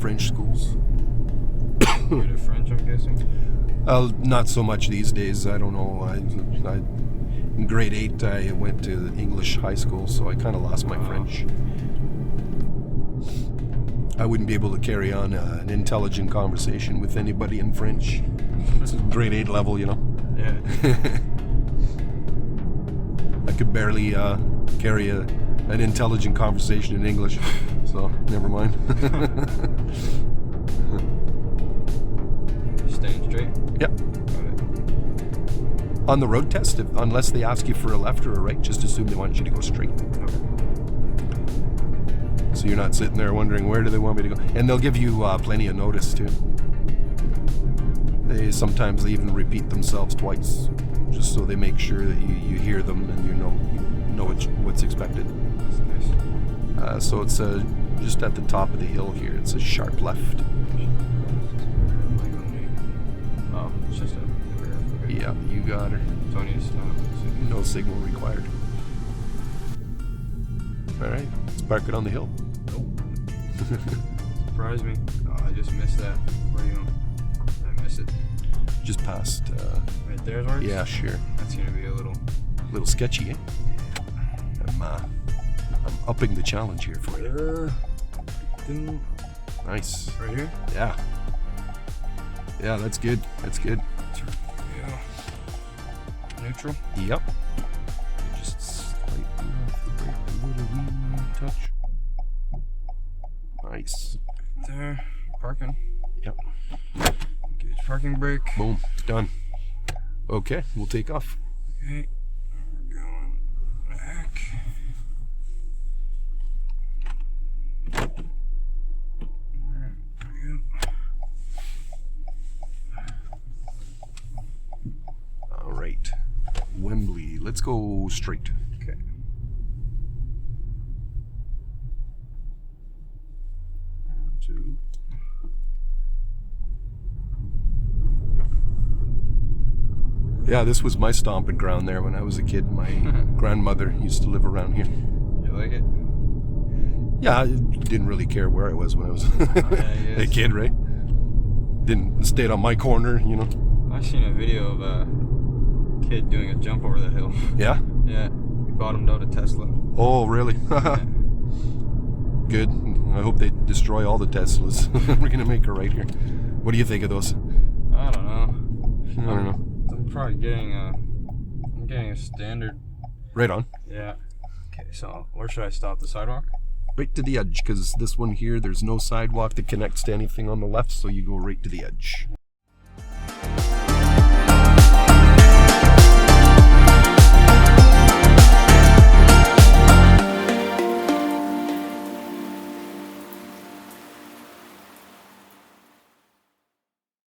French schools. Good at French, I'm guessing. Not so much these days. I don't know. In grade 8, I went to English high school, so I kind of lost my French. I wouldn't be able to carry on an intelligent conversation with anybody in French. It's grade 8 level, you know. Yeah. I could barely carry an intelligent conversation in English, so never mind. Staying straight? Yep. Got it. On the road test, unless they ask you for a left or a right, just assume they want you to go straight. Okay. So you're not sitting there wondering where do they want me to go. And they'll give you plenty of notice too. Sometimes they even repeat themselves twice, just so they make sure that you hear them and you know what's expected. That's nice. So it's just at the top of the hill here. It's a sharp left. Oh, it's just a... Okay. Yeah, you got her. So I need to stop. No signal required. All right, let's park it on the hill. Nope. Surprised me. Oh, I just missed that. Where are you going? I missed it. Just past. Right there, Mark? Yeah, sure. That's gonna be a little Sketchy, eh? I'm upping the challenge here for you. Nice. Right here? Yeah. Yeah, that's good. That's good. Yeah. Neutral? Yep. Just slightly off the brake, a little wee touch. Nice. There. Parking. Yep. Gauge parking brake. Boom. Done. Okay, we'll take off. Okay. We're going back. Alright, there we go. All right. Wembley. Let's go straight. Okay. One, two. Yeah, this was my stomping ground there when I was a kid. My grandmother used to live around here. You like it? Yeah, I didn't really care where I was when I was yeah, a kid, right? Didn't stay on my corner, you know. I seen a video of a kid doing a jump over that hill. Yeah? Yeah, he bottomed out a Tesla. Oh, really? Good. I hope they destroy all the Teslas. We're gonna make a right here. What do you think of those? I don't know. I don't know. I'm probably getting I'm getting a standard. Right on. Yeah. Okay, so where should I stop? The sidewalk? Right to the edge, because this one here, there's no sidewalk that connects to anything on the left, so you go right to the edge.